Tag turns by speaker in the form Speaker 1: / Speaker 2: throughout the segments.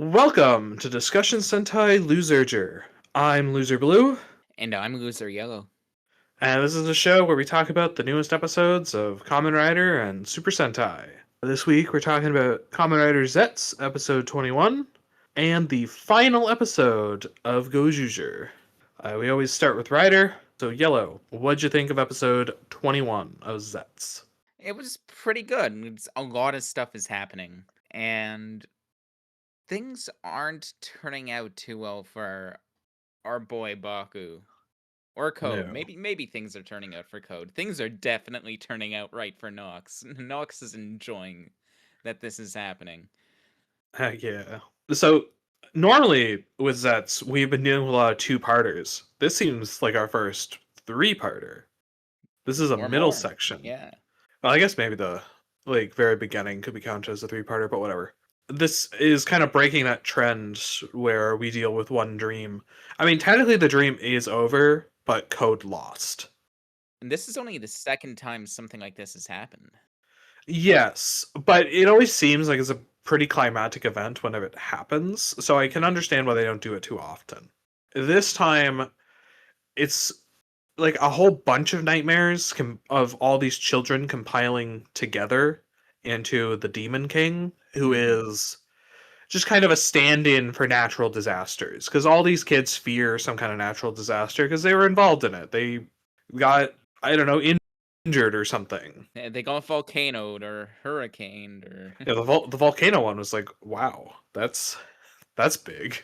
Speaker 1: Welcome to Discussion Sentai Loserger. I'm Loser Blue,
Speaker 2: And I'm Loser Yellow.
Speaker 1: and this is a show where we talk about the newest episodes of Kamen Rider and Super Sentai. This week we're talking about Kamen Rider Zeztz, episode 21, and the final episode of Gozyuger. We always start with Rider, so Yellow, what'd you think of episode 21 of Zeztz?
Speaker 2: It was pretty good. A lot of stuff is happening, and things aren't turning out too well for our boy Baku or Code.
Speaker 1: No.
Speaker 2: Maybe things are turning out for Code. Things are definitely turning out right for Nox. Nox is enjoying that this is happening.
Speaker 1: Heck yeah. So, normally with Zets, we've been dealing with a lot of two-parters. This seems like our first three-parter. This is a
Speaker 2: Or
Speaker 1: middle
Speaker 2: more.
Speaker 1: section.
Speaker 2: Yeah.
Speaker 1: Well, I guess maybe the very beginning could be counted as a three-parter, but whatever. This is kind of breaking that trend where we deal with one dream. I mean, technically the dream is over, but Code lost.
Speaker 2: And this is only the second time something like this has happened.
Speaker 1: Yes, but it always seems like it's a pretty climactic event whenever it happens, so I can understand why they don't do it too often. This time, it's like a whole bunch of nightmares of all these children compiling together into the Demon King, who is just kind of a stand-in for natural disasters, because all these kids fear some kind of natural disaster because they were involved in it. They got, I don't know, injured or something.
Speaker 2: They got volcanoed or hurricaned or
Speaker 1: Yeah, the volcano one was like, wow, that's big.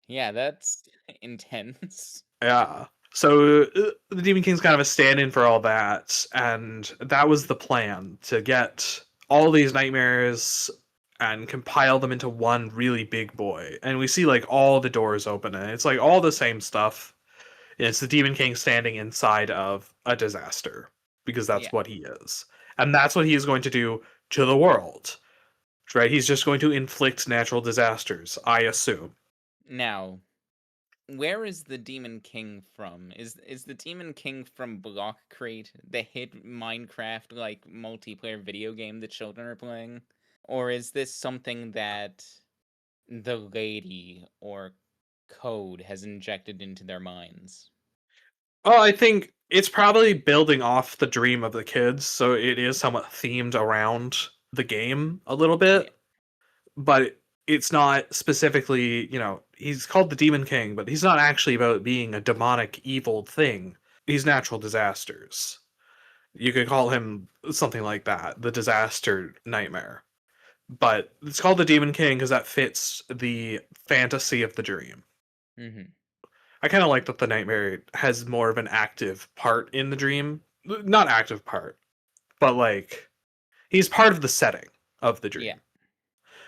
Speaker 2: yeah, that's intense.
Speaker 1: Yeah. So the Demon King's kind of a stand-in for all that, and that was the plan, to get all these nightmares and compile them into one really big boy. And we see like all the doors open, and it's like all the same stuff. It's the Demon King standing inside of a disaster, because that's
Speaker 2: Yeah.
Speaker 1: what he is. And that's what he is going to do to the world. Right? He's just going to inflict natural disasters, I assume.
Speaker 2: Now, where is the Demon King from? Is the Demon King from Block Crate, the hit Minecraft like multiplayer video game that children are playing? Or is this something that the lady or Code has injected into their minds?
Speaker 1: Oh, I think it's probably building off the dream of the kids, so it is somewhat themed around the game a little
Speaker 2: Yeah.
Speaker 1: bit, but it's not specifically, he's called the Demon King, but he's not actually about being a demonic evil thing. He's natural disasters. You could call him something like that, the disaster nightmare. But it's called the Demon King because that fits the fantasy of the dream.
Speaker 2: Mm-hmm.
Speaker 1: I kind of like that the nightmare has more of an active part in the dream. Not active part, but like he's part of the setting of the
Speaker 2: Yeah.
Speaker 1: dream.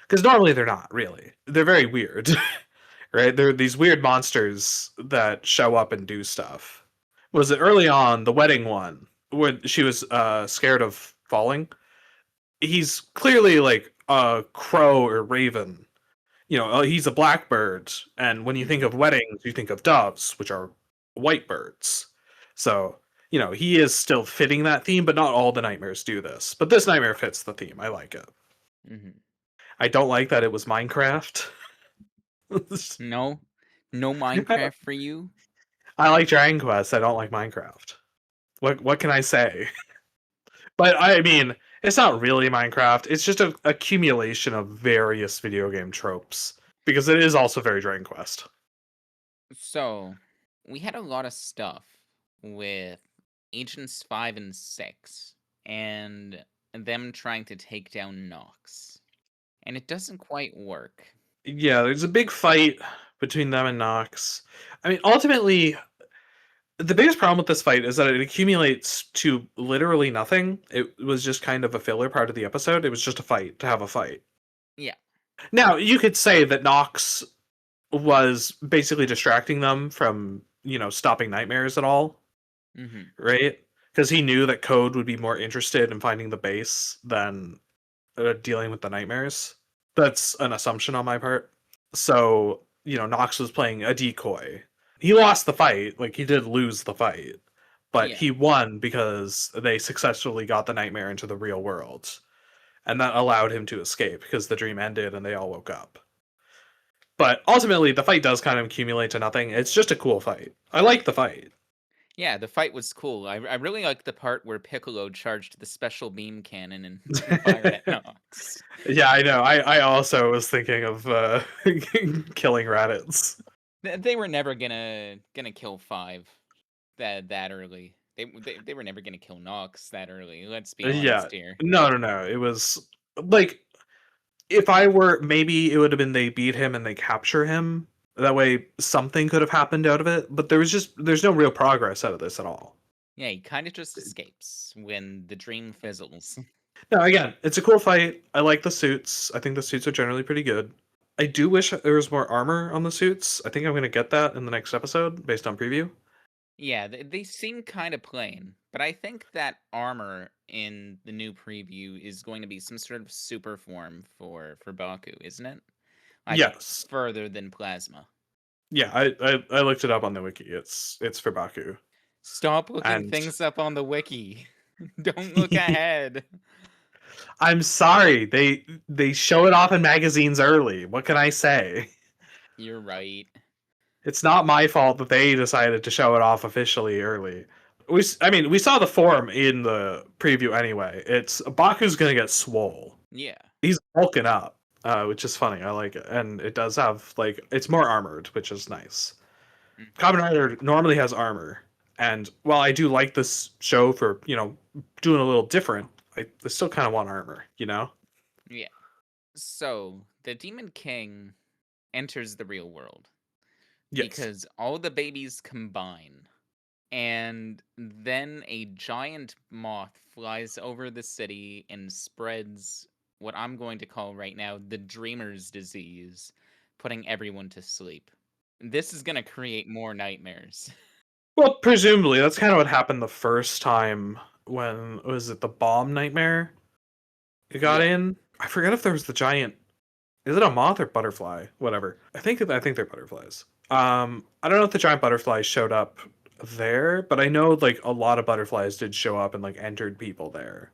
Speaker 1: Because normally they're not really. They're very weird, right? They're these weird monsters that show up and do stuff. Was it early on the wedding one when she was scared of falling? He's clearly like a crow or raven. He's a blackbird, and when you think
Speaker 2: Mm-hmm.
Speaker 1: of weddings, you think of doves, which are white birds. So, he is still fitting that theme, but not all the nightmares do this. But this nightmare fits the theme. I like it.
Speaker 2: Mm-hmm.
Speaker 1: I don't like that it was Minecraft.
Speaker 2: No? No
Speaker 1: I,
Speaker 2: Minecraft for you?
Speaker 1: I like Dragon Quest. I don't like Minecraft. What can I say? But I mean, it's not really Minecraft. It's just an accumulation of various video game tropes because it is also very Dragon Quest.
Speaker 2: So, we had a lot of stuff with Agents 5 and 6 and them trying to take down Nox. And it doesn't quite work.
Speaker 1: Yeah, there's a big fight between them and Nox. I mean, ultimately, the biggest problem with this fight is that it accumulates to literally nothing. It was just kind of a filler part of the episode. It was just a fight to have a fight.
Speaker 2: Yeah.
Speaker 1: Now, you could say that Nox was basically distracting them from, stopping nightmares at all,
Speaker 2: Mm-hmm.
Speaker 1: right? Because he knew that Code would be more interested in finding the base than dealing with the nightmares. That's an assumption on my part. So, Nox was playing a decoy. He lost the fight, like he did lose the fight, but
Speaker 2: Yeah.
Speaker 1: he won because they successfully got the nightmare into the real world. And that allowed him to escape because the dream ended and they all woke up. But ultimately, the fight does kind of accumulate to nothing. It's just a cool fight. I like the fight.
Speaker 2: Yeah, the fight was cool. I really liked the part where Piccolo charged the special beam cannon and fired at Nox.
Speaker 1: Yeah, I know. I also was thinking of killing Raditz.
Speaker 2: They were never gonna kill 5 that early. They were never gonna kill Nox that early. Let's be
Speaker 1: Yeah.
Speaker 2: honest here.
Speaker 1: No, no, no. It was like if I were maybe it would have been they beat him and they capture him. That way something could have happened out of it, but there's no real progress out of this at all.
Speaker 2: Yeah, he kind of just escapes when the dream fizzles.
Speaker 1: No, again, it's a cool fight. I like the suits. I think the suits are generally pretty good. I do wish there was more armor on the suits. I think I'm going to get that in the next episode based on preview.
Speaker 2: Yeah, they seem kind of plain, but I think that armor in the new preview is going to be some sort of super form for Baku, isn't it? Like
Speaker 1: Yes.
Speaker 2: further than plasma.
Speaker 1: Yeah, I looked it up on the wiki. It's for Baku.
Speaker 2: Stop looking
Speaker 1: And
Speaker 2: things up on the wiki. Don't look ahead.
Speaker 1: I'm sorry. They show it off in magazines early. What can I say?
Speaker 2: You're right.
Speaker 1: It's not my fault that they decided to show it off officially early. I mean, we saw the form in the preview anyway. It's Baku's gonna get swole.
Speaker 2: Yeah.
Speaker 1: He's bulking up, which is funny. I like it, and it does have like it's more armored, which is nice.
Speaker 2: Mm.
Speaker 1: Kamen Rider normally has armor, and while I do like this show for doing a little different, I still kind of want armor.
Speaker 2: Yeah. So the Demon King enters the real world
Speaker 1: Yes.
Speaker 2: because all the babies combine. And then a giant moth flies over the city and spreads what I'm going to call right now the dreamer's disease, putting everyone to sleep. This is going to create more nightmares.
Speaker 1: Well, presumably that's kind of what happened the first time when was it the bomb nightmare? It got
Speaker 2: Yeah.
Speaker 1: in. I forget if there was the giant. Is it a moth or butterfly? Whatever. I think they're butterflies. I don't know if the giant butterflies showed up there, but I know like a lot of butterflies did show up and like entered people there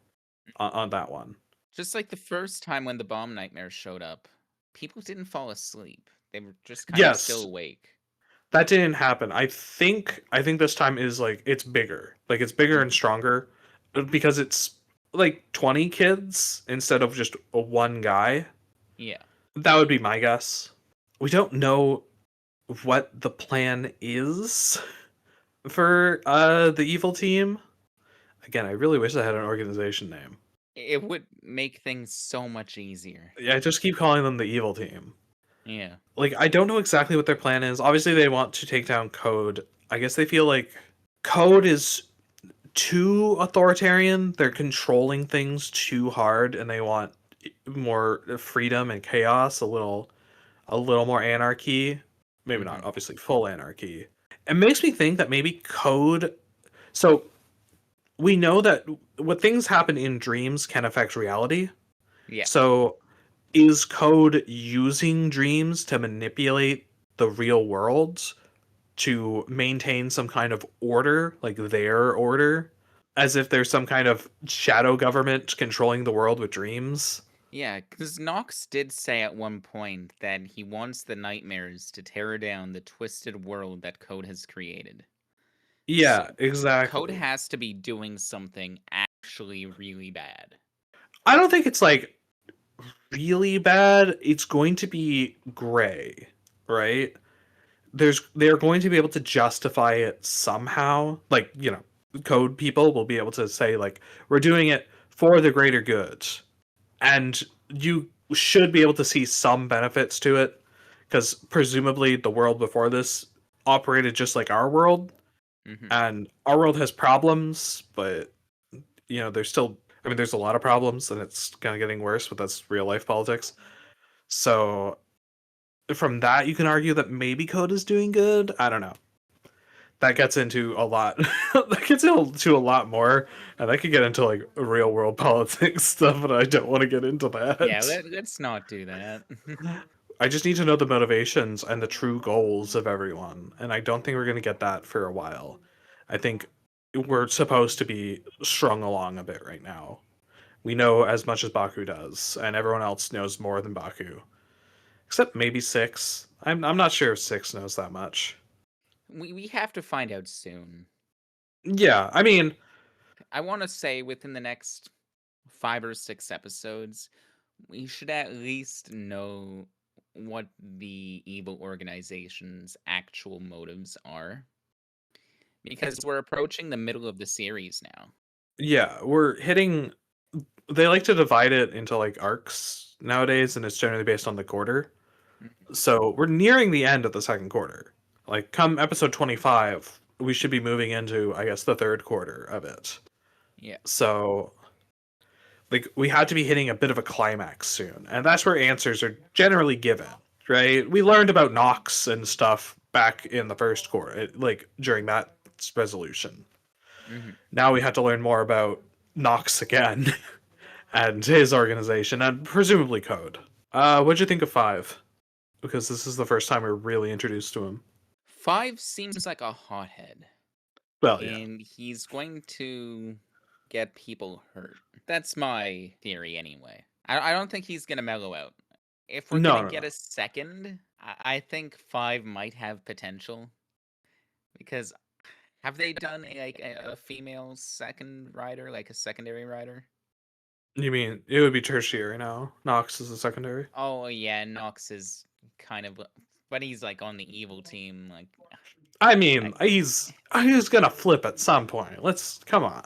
Speaker 1: on that one.
Speaker 2: Just like the first time when the bomb nightmare showed up, people didn't fall asleep. They were just kind of still
Speaker 1: Yes,
Speaker 2: awake.
Speaker 1: that didn't happen. I think this time is like it's bigger. Like it's bigger and stronger because it's like 20 kids instead of just one guy.
Speaker 2: Yeah.
Speaker 1: That would be my guess. We don't know what the plan is for the evil team. Again, I really wish I had an organization name.
Speaker 2: It would make things so much easier.
Speaker 1: Yeah, I just keep calling them the evil team.
Speaker 2: Yeah.
Speaker 1: Like I don't know exactly what their plan is. Obviously they want to take down Code. I guess they feel like Code is too authoritarian. They're controlling things too hard and they want more freedom and chaos, a little more anarchy. Maybe not obviously full anarchy. It makes me think that maybe Code so we know that what things happen in dreams can affect reality.
Speaker 2: Yeah.
Speaker 1: So is Code using dreams to manipulate the real world to maintain some kind of order, like their order, as if there's some kind of shadow government controlling the world with dreams?
Speaker 2: Yeah, because Nox did say at one point that he wants the nightmares to tear down the twisted world that Code has created.
Speaker 1: Yeah,
Speaker 2: So, Code
Speaker 1: exactly.
Speaker 2: has to be doing something actually really bad.
Speaker 1: I don't think it's like really bad. It's going to be gray, right? They're going to be able to justify it somehow. Like, Code people will be able to say like we're doing it for the greater good. And you should be able to see some benefits to it because presumably the world before this operated just like our world, and our world has problems, but there's still, I mean, there's a lot of problems and it's kind of getting worse, but that's real life politics. So from that you can argue that maybe Code is doing good. I don't know. That gets into a lot. That gets into a lot more, and that could get into like real world politics stuff, but I don't want to get into that.
Speaker 2: Yeah, let's not do that.
Speaker 1: I just need to know the motivations and the true goals of everyone, and I don't think we're going to get that for a while. I think we're supposed to be strung along a bit right now. We know as much as Baku does, and everyone else knows more than Baku. except maybe 6. I'm not sure if 6 knows that much.
Speaker 2: We have to find out soon.
Speaker 1: Yeah, I mean,
Speaker 2: I want to say within the next 5 or 6 episodes, we should at least know what the evil organization's actual motives are. Because we're approaching the middle of the series now.
Speaker 1: yeah, we're hitting. They like to divide it into like arcs nowadays, and it's generally based on the quarter.
Speaker 2: Mhm.
Speaker 1: So we're nearing the end of the second quarter. Like, come episode 25, we should be moving into, I guess, the third quarter of it.
Speaker 2: Yeah.
Speaker 1: So, like, we had to be hitting a bit of a climax soon, and that's where answers are generally given, right? We learned about Nox and stuff back in the first quarter, like during that resolution.
Speaker 2: Hmm.
Speaker 1: Now we had to learn more about Nox again and his organization, and presumably Code. What'd you think of 5? Because this is the first time we're really introduced to him.
Speaker 2: 5 seems like a hothead.
Speaker 1: Well, yeah.
Speaker 2: And he's going to get people hurt. That's my theory anyway. I don't think he's going to mellow out. If we're
Speaker 1: No,
Speaker 2: going
Speaker 1: no,
Speaker 2: to get
Speaker 1: no.
Speaker 2: a second, I think 5 might have potential. Because have they done like a female second rider, like a secondary rider?
Speaker 1: You mean it would be tertiary now? Nox is a secondary?
Speaker 2: Oh yeah, Nox is kind of, but he's like on the evil team.
Speaker 1: I mean,
Speaker 2: Like
Speaker 1: he's gonna flip at some point. Let's come on.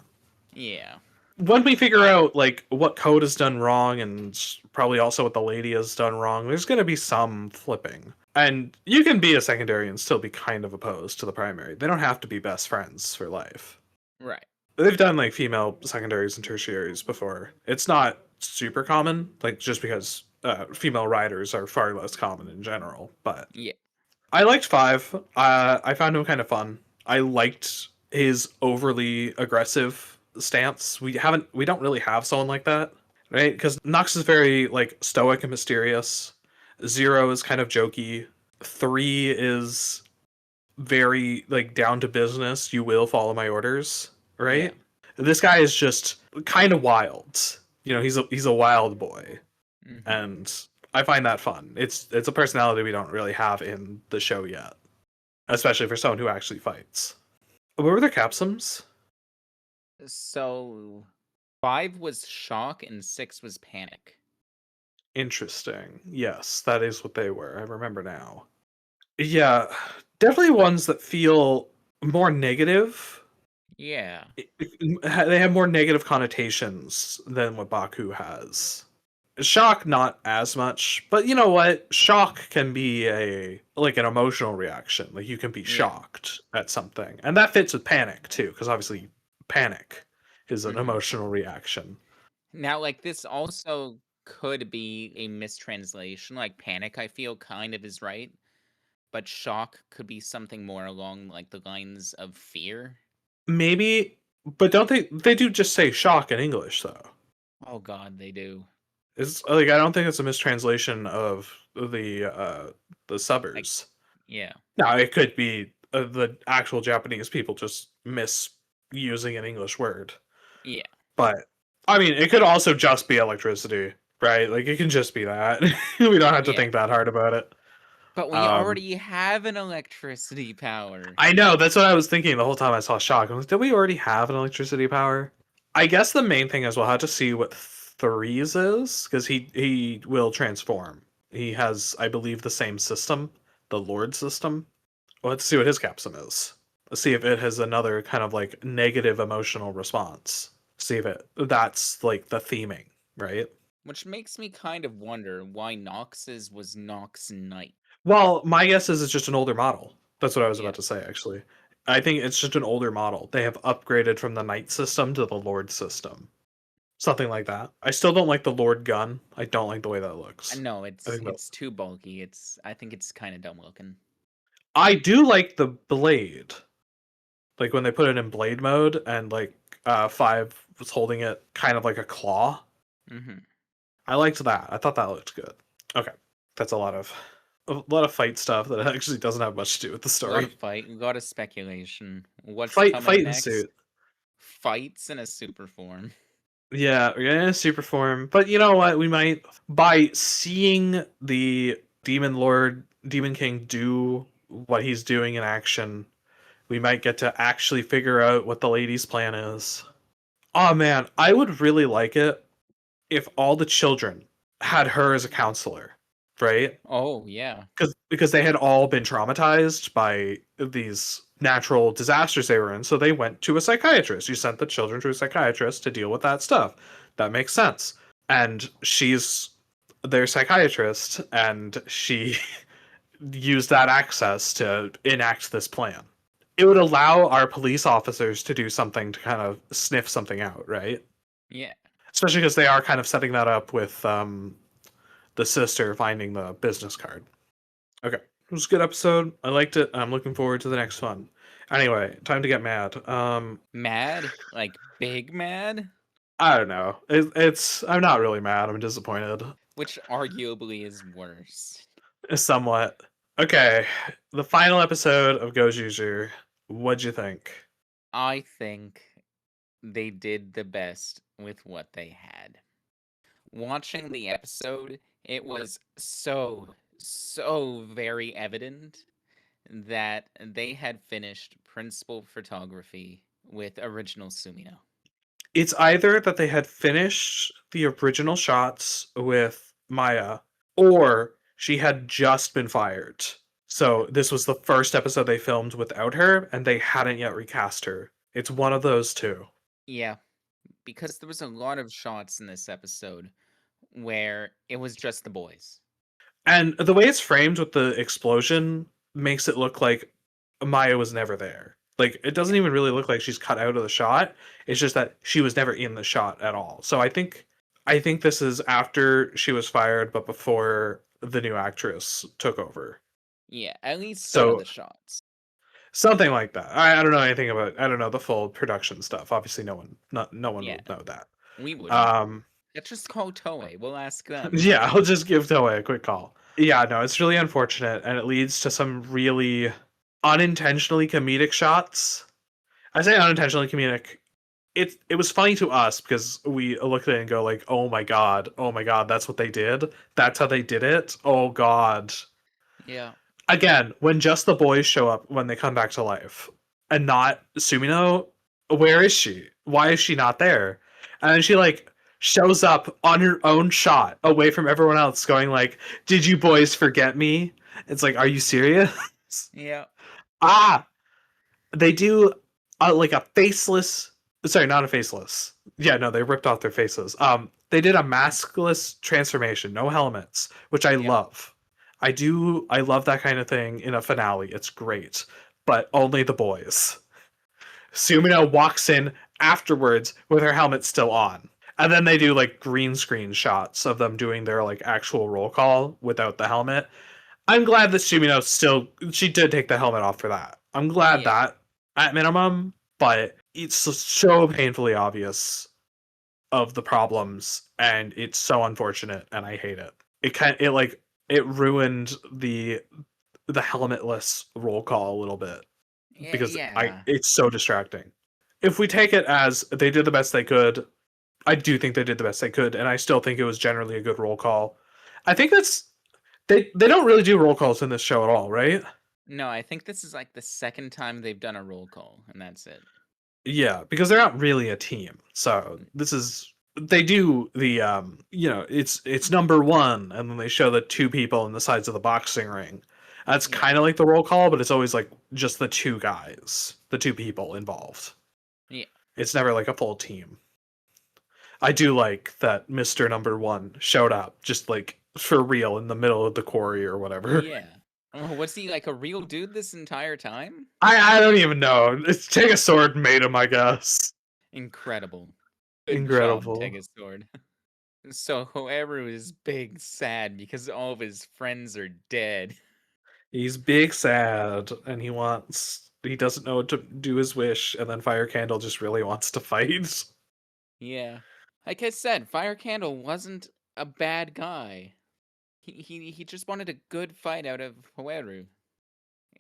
Speaker 2: yeah,
Speaker 1: When we figure out like what Code has done wrong and probably also what the lady has done wrong, there's gonna be some flipping. And you can be a secondary and still be kind of opposed to the primary. They don't have to be best friends for life.
Speaker 2: right.
Speaker 1: They've done like female secondaries and tertiaries before. It's not super common, like just because female riders are far less common in general. But
Speaker 2: Yeah.
Speaker 1: I liked 5. I found him kind of fun. I liked his overly aggressive stance. We don't really have someone like that, right? Because Nox is very like stoic and mysterious. 0 is kind of jokey. 3 is very like down to business. You will follow my orders,
Speaker 2: Yeah.
Speaker 1: right? This guy is just kind of wild. You know, he's a wild boy,
Speaker 2: Hmm.
Speaker 1: and I find that fun. It's a personality we don't really have in the show yet, especially for someone who actually fights. What were their capsums?
Speaker 2: So 5 was shock and 6 was panic.
Speaker 1: Interesting. Yes, that is what they were. I remember now. Yeah, definitely ones that feel more negative.
Speaker 2: Yeah.
Speaker 1: They have more negative connotations than what Baku has. Shock, not as much, but you know what? Shock can be an emotional reaction. Like you can be
Speaker 2: Yeah.
Speaker 1: shocked at something, and that fits with panic too, because obviously panic is an
Speaker 2: Hmm.
Speaker 1: emotional reaction.
Speaker 2: Now, this also could be a mistranslation. Like panic, I feel kind of is right, but shock could be something more along like the lines of fear.
Speaker 1: Maybe, but don't they? They do just say shock in English though.
Speaker 2: Oh God, they do.
Speaker 1: It's like I don't think it's a mistranslation of the
Speaker 2: Like,
Speaker 1: subbers.
Speaker 2: yeah,
Speaker 1: Now it could be the actual Japanese people just misusing an English word,
Speaker 2: yeah,
Speaker 1: but I mean it could also just be electricity, right? Like it can just be that. We don't have to
Speaker 2: yeah.
Speaker 1: think that hard about it.
Speaker 2: But we
Speaker 1: Um,
Speaker 2: already have an electricity power.
Speaker 1: I know that's what I was thinking the whole time I saw Shock. I'm like, did we already have an electricity power? I guess the main thing is we'll have to see what Threes is because he will transform. He has, I believe, the same system, the Lord system. Well, let's see what his capsum is. Let's see if it has another kind of like negative emotional response. See if that's like the theming, right?
Speaker 2: Which makes me kind of wonder why Nox's was Nox Knight.
Speaker 1: Well, my guess is it's just an older model. That's what I was
Speaker 2: Yeah,
Speaker 1: about to say, actually. I think it's just an older model. They have upgraded from the Knight system to the Lord system. Something like that. I still don't like the Lord gun. I don't like the way that looks.
Speaker 2: no,
Speaker 1: I think that
Speaker 2: it's too bulky. I think it's kind of dumb looking.
Speaker 1: I do like the blade. Like when they put it in blade mode and like 5 was holding it kind of like a claw.
Speaker 2: Mm-hmm.
Speaker 1: I liked that. I thought that looked good. Okay. That's a lot of fight stuff that actually doesn't have much to do with the
Speaker 2: A lot
Speaker 1: story.
Speaker 2: of fight, a lot of speculation. What's
Speaker 1: Fight
Speaker 2: coming
Speaker 1: in
Speaker 2: next?
Speaker 1: suit.
Speaker 2: Fights in a super form.
Speaker 1: Yeah, we're getting a super form. But you know what? We might by seeing the Demon King do what he's doing in action. We might get to actually figure out what the lady's plan is. Oh man, I would really like it if all the children had her as a counselor, right?
Speaker 2: Oh, yeah.
Speaker 1: Because they had all been traumatized by these natural disasters they were in, so they went to a psychiatrist. You sent the children to a psychiatrist to deal with that stuff. That makes sense. And she's their psychiatrist, and she used that access to enact this plan. It would allow our police officers to do something to kind of sniff something out, right?
Speaker 2: Yeah.
Speaker 1: Especially because they are kind of setting that up with the sister finding the business card. Okay, it was a good episode. I liked it. I'm looking forward to the next one. Anyway, time to get mad.
Speaker 2: Mad? Like big mad?
Speaker 1: I don't know. It's I'm not really mad. I'm disappointed,
Speaker 2: Which arguably is worse.
Speaker 1: somewhat. Okay, the final episode of Gozyuger. What'd you think?
Speaker 2: I think they did the best with what they had. Watching the episode, it was so very evident that they had finished principal photography with original Sumino.
Speaker 1: It's either that they had finished the original shots with Maya, or she had just been fired. So this was the first episode they filmed without her, and they hadn't yet recast her. It's one of those two.
Speaker 2: Yeah, because there was a lot of shots in this episode where it was just the boys.
Speaker 1: And the way it's framed with the explosion makes it look like Maya was never there. Like it doesn't even really look like she's cut out of the shot. It's just that she was never in the shot at all. So I think this is after she was fired, but before the new actress took over.
Speaker 2: Yeah, at least some of
Speaker 1: So
Speaker 2: the shots.
Speaker 1: something like that. I don't know anything about. I don't know the full production stuff. Obviously, no one
Speaker 2: Yeah.
Speaker 1: will know that.
Speaker 2: We wouldn't.
Speaker 1: Um,
Speaker 2: Let's just call Toei. We'll ask them.
Speaker 1: yeah, I'll just give Toei a quick call. Yeah, no, it's really unfortunate, and it leads to some really unintentionally comedic shots. I say unintentionally comedic. It was funny to us because we look at it and go like, oh my god, that's what they did. That's how they did it. Oh god.
Speaker 2: Yeah.
Speaker 1: Again, when just the boys show up when they come back to life, and not Sumino, where is she? Why is she not there? And then she like shows up on her own shot away from everyone else, going like, "Did you boys forget me?" It's like, are you serious?
Speaker 2: Yeah.
Speaker 1: Ah, they do like a faceless. Sorry, not a faceless. Yeah, no, they ripped off their faces. They did a maskless transformation, no helmets, which I
Speaker 2: Yep.
Speaker 1: love. I love that kind of thing in a finale. It's great, but only the boys. Sumino walks in afterwards with her helmet still on. And then they do like green screen shots of them doing their like actual roll call without the helmet. I'm glad that Sumino she did take the helmet off for that. I'm glad
Speaker 2: Yeah.
Speaker 1: that at minimum, but it's so painfully obvious of the problems, and it's so unfortunate, and I hate it. It ruined the helmetless roll call a little bit because
Speaker 2: Yeah.
Speaker 1: it's so distracting. If we take it as they did the best they could, I do think they did the best they could, and I still think it was generally a good roll call. I think they don't really do roll calls in this show at all, right?
Speaker 2: No, I think this is like the second time they've done a roll call, and that's it.
Speaker 1: Yeah, because they're not really a team. So this is they do the it's number one, and then they show the two people on the sides of the boxing ring. That's
Speaker 2: Yeah.
Speaker 1: kind of like the roll call, but it's always like just the two guys, the two people involved.
Speaker 2: Yeah.
Speaker 1: It's never like a full team. I do like that Mr. Number One showed up just like for real in the middle of the quarry or whatever.
Speaker 2: Yeah. Oh, was he like a real dude this entire time?
Speaker 1: I don't even know. It's take a sword and made him, I guess.
Speaker 2: Incredible. Good
Speaker 1: Incredible.
Speaker 2: job, Sword. So Hoeru is big sad because all of his friends are dead.
Speaker 1: He's big sad, and he doesn't know what to do his wish, and then Fire Candle just really wants to fight.
Speaker 2: Yeah. Like I said, Fire Candle wasn't a bad guy. He just wanted a good fight out of Hoeru.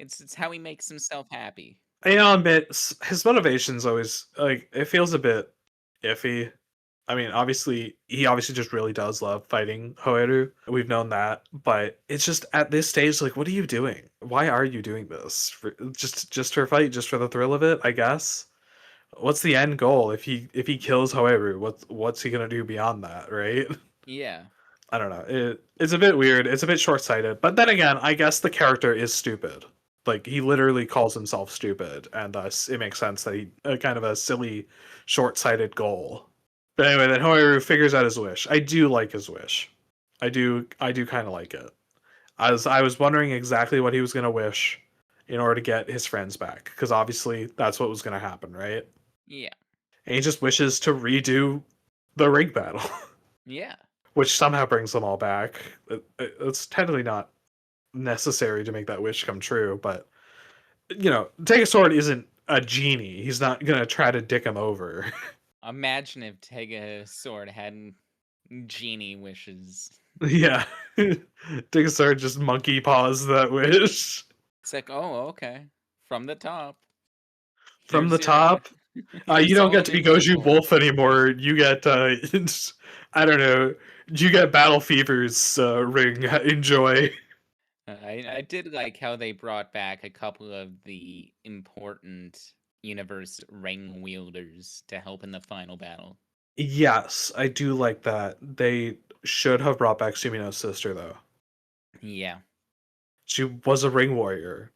Speaker 2: It's how he makes himself happy.
Speaker 1: I'll admit his motivation's always like it feels a bit iffy. I mean, he obviously just really does love fighting Hoeru. We've known that, but it's just at this stage, like, what are you doing? Why are you doing this? Just for a fight, just for the thrill of it, I guess. What's the end goal? If he kills Hoeru, what's he gonna do beyond that, right?
Speaker 2: Yeah.
Speaker 1: I don't know. It's a bit weird. It's a bit short sighted. But then again, I guess the character is stupid. Like he literally calls himself stupid, and thus it makes sense that he kind of a silly, short sighted goal. But anyway, then Hoeru figures out his wish. I do like his wish. I do kind of like it. I was wondering exactly what he was gonna wish in order to get his friends back, because obviously that's what was gonna happen, right?
Speaker 2: Yeah.
Speaker 1: And he just wishes to redo the ring battle.
Speaker 2: Yeah.
Speaker 1: Which somehow brings them all back. It's technically not necessary to make that wish come true, but Take a Sword isn't a genie. He's not gonna try to dick him over.
Speaker 2: Imagine if Tega Sword had genie wishes.
Speaker 1: Yeah, Take a Sword just monkey paws that wish
Speaker 2: It's like, oh, okay. From the top.
Speaker 1: from
Speaker 2: Here's
Speaker 1: the
Speaker 2: your
Speaker 1: top. You
Speaker 2: here's
Speaker 1: don't
Speaker 2: all
Speaker 1: get to
Speaker 2: you
Speaker 1: be
Speaker 2: wished
Speaker 1: Goju
Speaker 2: for.
Speaker 1: Wolf anymore. You get I don't know. You get Battle Fever's ring. Enjoy.
Speaker 2: I did like how they brought back a couple of the important universe ring wielders to help in the final battle.
Speaker 1: Yes, I do like that. They should have brought back Sumino's sister though.
Speaker 2: Yeah.
Speaker 1: She was a ring warrior,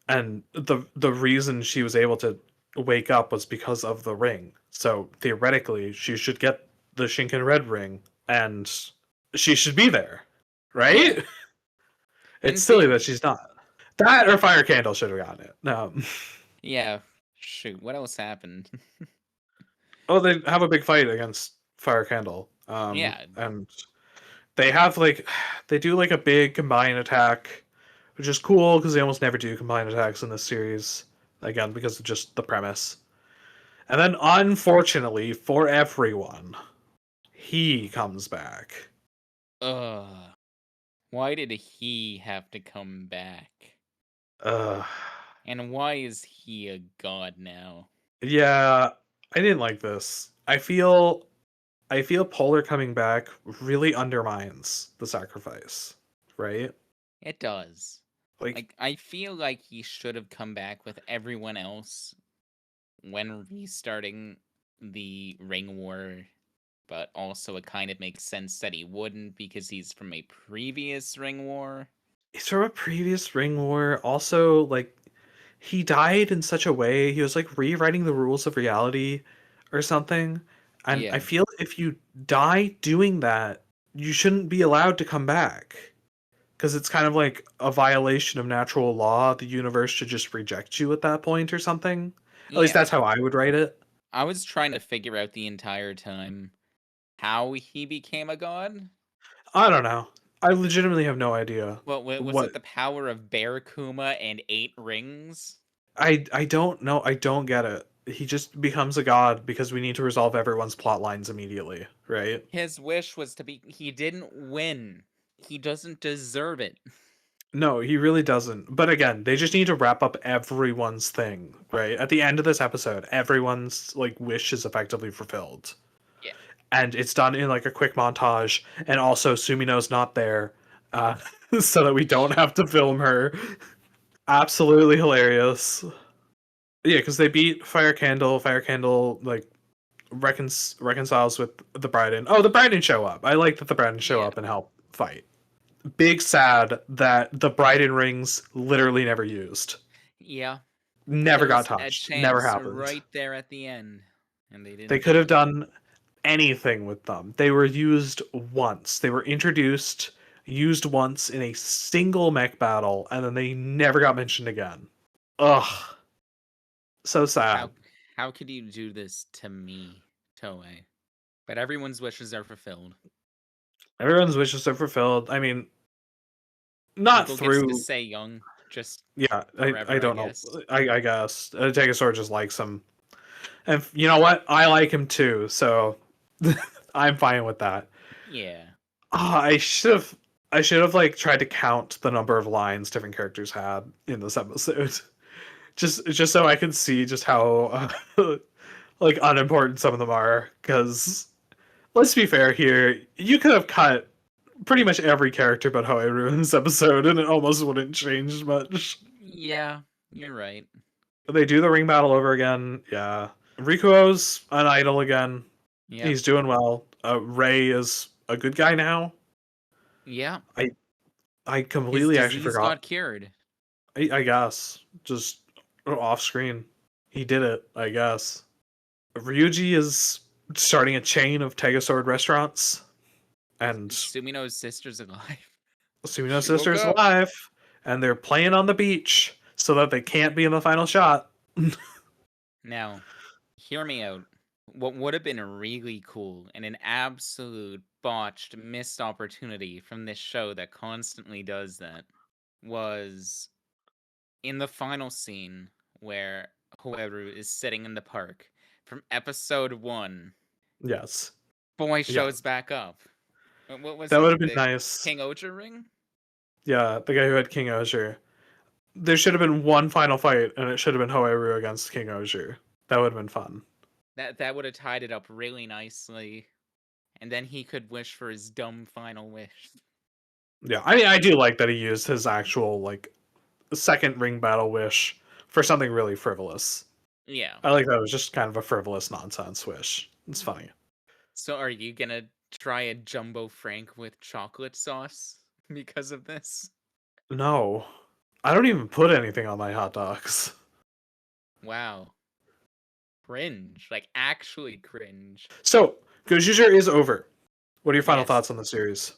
Speaker 1: and the reason she was able to wake up was because of the ring. So theoretically, she should get the Shinken Red ring, and she should be there,
Speaker 2: Yeah.
Speaker 1: right? It's
Speaker 2: In
Speaker 1: silly that
Speaker 2: theory.
Speaker 1: she's not. That or Fire Candle should have gotten it. No.
Speaker 2: Yeah. Shoot, what else happened?
Speaker 1: Oh, they have a big fight against Fire Candle.
Speaker 2: Yeah.
Speaker 1: And they have they do like a big combined attack, which is cool because they almost never do combined attacks in this series. Again, because of just the premise. And then, unfortunately for everyone, he comes back.
Speaker 2: Ugh. Why did he have to come back?
Speaker 1: Uh,
Speaker 2: And why is he a god now?
Speaker 1: yeah, I didn't like this. I feel Polar coming back really undermines the sacrifice, right?
Speaker 2: It does.
Speaker 1: Like,
Speaker 2: Like, I feel like he should have come back with everyone else when restarting the Ring War, but also it kind of makes sense that he wouldn't because he's from a previous Ring War.
Speaker 1: he's from a previous ring war. Also, like, he died in such a way, he was like rewriting the rules of reality or something. And I
Speaker 2: Yeah.
Speaker 1: feel if you die doing that, you shouldn't be allowed to come back. Because it's kind of like a violation of natural law. The universe should just reject you at that point or something. At least
Speaker 2: Yeah.
Speaker 1: that's how I would write it.
Speaker 2: I was trying to figure out the entire time how he became a god.
Speaker 1: I don't know. I legitimately have no idea
Speaker 2: Well, was
Speaker 1: what.
Speaker 2: it the power of Bear Kuma and 8 rings?
Speaker 1: I don't know. I don't get it. He just becomes a god because we need to resolve everyone's plot lines immediately, right?
Speaker 2: His wish was to be. He didn't win. He doesn't deserve it.
Speaker 1: No, he really doesn't. But again, they just need to wrap up everyone's thing, right? At the end of this episode, everyone's like wish is effectively fulfilled.
Speaker 2: Yeah.
Speaker 1: And it's done in like a quick montage, and also Sumino's not there, uh, so that we don't have to film her. Absolutely hilarious. Yeah, because they beat Fire Candle. Fire Candle like reconciles with the Bryden. Oh, the Bryden show up. I like that the Bryden show
Speaker 2: Yeah.
Speaker 1: up and help fight. Big sad that the Bryden rings literally never used.
Speaker 2: Yeah.
Speaker 1: Never
Speaker 2: There
Speaker 1: got
Speaker 2: was a
Speaker 1: touched. Never
Speaker 2: chance
Speaker 1: happened.
Speaker 2: right there at the end, and they
Speaker 1: They
Speaker 2: didn't
Speaker 1: could
Speaker 2: do
Speaker 1: have
Speaker 2: it.
Speaker 1: done anything with them. They were used once. They were introduced, used once in a single mech battle, and then they never got mentioned again. Ugh. So sad.
Speaker 2: How could you do this to me, Toei? But everyone's wishes are fulfilled.
Speaker 1: Everyone's wishes are fulfilled. I mean, not
Speaker 2: Eagle gets to
Speaker 1: through.
Speaker 2: stay young, just
Speaker 1: Yeah, I
Speaker 2: forever, I
Speaker 1: don't know.
Speaker 2: guess.
Speaker 1: I guess Tegasor just likes him, and you know what? I like him too, so I'm fine with that.
Speaker 2: Yeah.
Speaker 1: Ah, I should have like tried to count the number of lines different characters had in this episode, just so I could see just how like unimportant some of them are. Because let's be fair here. You could have cut pretty much every character but Hoeru in this episode, and it almost wouldn't change much.
Speaker 2: Yeah, you're right.
Speaker 1: They do the ring battle over again. Yeah. Rikuo's an idol again.
Speaker 2: Yeah.
Speaker 1: He's doing well. Ray is a good guy now.
Speaker 2: Yeah.
Speaker 1: I
Speaker 2: His
Speaker 1: completely actually
Speaker 2: disease
Speaker 1: forgot.
Speaker 2: got cured.
Speaker 1: I guess. Just off screen. He did it, I guess. Ryuji is starting a chain of Tegasword restaurants. And
Speaker 2: Sumino's sister's alive.
Speaker 1: Sumino's
Speaker 2: She woke
Speaker 1: sister's
Speaker 2: up.
Speaker 1: alive. And they're playing on the beach so that they can't be in the final shot.
Speaker 2: Now, hear me out. What would have been really cool and an absolute botched missed opportunity from this show that constantly does that was in the final scene where Hoeru is sitting in the park from episode 1.
Speaker 1: Yes.
Speaker 2: Boy
Speaker 1: Yeah.
Speaker 2: shows back up. What was
Speaker 1: That
Speaker 2: it?
Speaker 1: would have been
Speaker 2: The
Speaker 1: nice.
Speaker 2: King Oja ring?
Speaker 1: Yeah, the guy who had King Ozier. There should have been one final fight, and it should have been Hoeru against King Ozier. That would have been fun.
Speaker 2: That would have tied it up really nicely. And then he could wish for his dumb final wish.
Speaker 1: Yeah, I mean, I do like that he used his actual, like, second ring battle wish for something really frivolous.
Speaker 2: Yeah.
Speaker 1: I like that it was just kind of a frivolous nonsense wish. It's funny.
Speaker 2: So are you gonna try a Jumbo Frank with chocolate sauce because of this?
Speaker 1: No. I don't even put anything on my hot dogs.
Speaker 2: Wow. Cringe. Like, actually cringe.
Speaker 1: So, Gozyuger is over. What are your final
Speaker 2: Yes.
Speaker 1: thoughts on the series?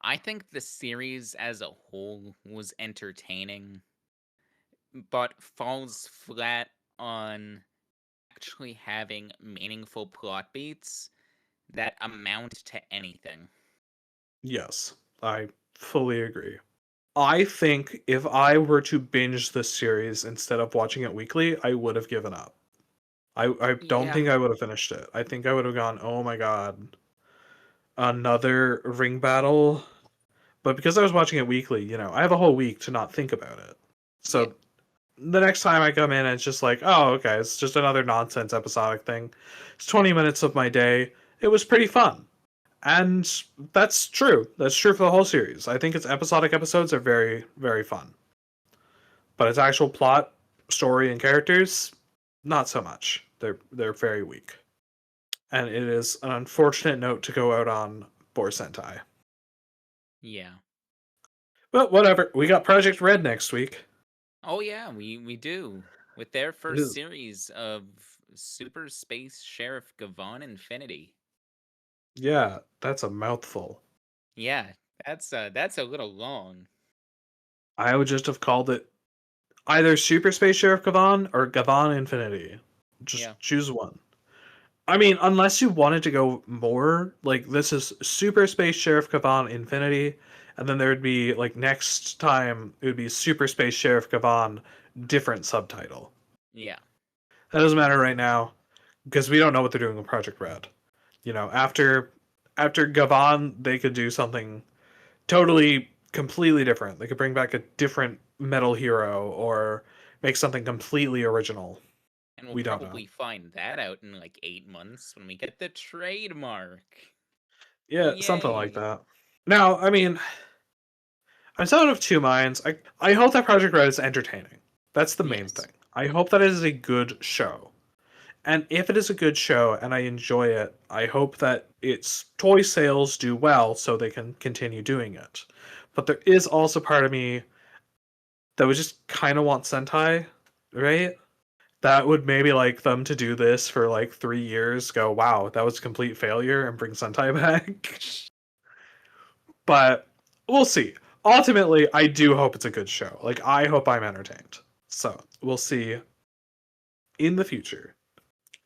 Speaker 2: I think the series as a whole was entertaining, but falls flat on actually having meaningful plot beats that amount to anything.
Speaker 1: Yes, I fully agree. I think if I were to binge this series instead of watching it weekly, I would have given up. I don't
Speaker 2: Yeah.
Speaker 1: think I would have finished it. I think I would have gone, oh my god, another ring battle. But because I was watching it weekly, you know, I have a whole week to not think about it. So the next time I come in, it's just like, oh, okay, it's just another nonsense episodic thing. It's 20 minutes of my day. It was pretty fun. And that's true. That's true for the whole series. I think its episodic episodes are very, very fun. But its actual plot, story, and characters, not so much. They're very weak. And it is an unfortunate note to go out on for Sentai.
Speaker 2: Yeah.
Speaker 1: But whatever. We got Project Red next week.
Speaker 2: Oh yeah, we do. With their
Speaker 1: is-
Speaker 2: first series of Super Space Sheriff Gavon Infinity.
Speaker 1: Yeah, that's a mouthful.
Speaker 2: Yeah, that's a little long.
Speaker 1: I would just have called it either Super Space Sheriff Gavon or Gavon Infinity. Just choose one. I mean, unless you wanted to go more, like this is Super Space Sheriff Gavon Infinity, and then there would be like next time it would be Super Space Sheriff Gavon different subtitle.
Speaker 2: Yeah.
Speaker 1: That doesn't matter right now because we don't know what they're doing with Project Red. You know, after Gavon, they could do something totally completely different. They could bring back a different metal hero or make something completely original.
Speaker 2: And we'll
Speaker 1: We don't know.
Speaker 2: probably find that out in like 8 months when we get the trademark.
Speaker 1: Yeah, something
Speaker 2: Yay.
Speaker 1: like that. Now, I mean, I'm sort of two minds. I hope that Project Red is entertaining. That's the main
Speaker 2: Yes.
Speaker 1: thing. I hope that it is a good show. And if it is a good show and I enjoy it, I hope that its toy sales do well so they can continue doing it. But there is also part of me that would just kind of want Sentai, right? That would maybe like them to do this for like 3 years, go, wow, that was a complete failure, and bring Sentai back. But we'll see. Ultimately, I do hope it's a good show. Like, I hope I'm entertained. So, we'll see in the future.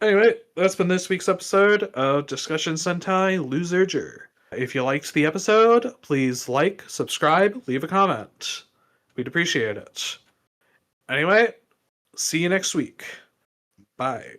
Speaker 1: Anyway, that's been this week's episode of Discussion Sentai Loserger. If you liked the episode, please like, subscribe, leave a comment. We'd appreciate it. Anyway, see you next week. Bye.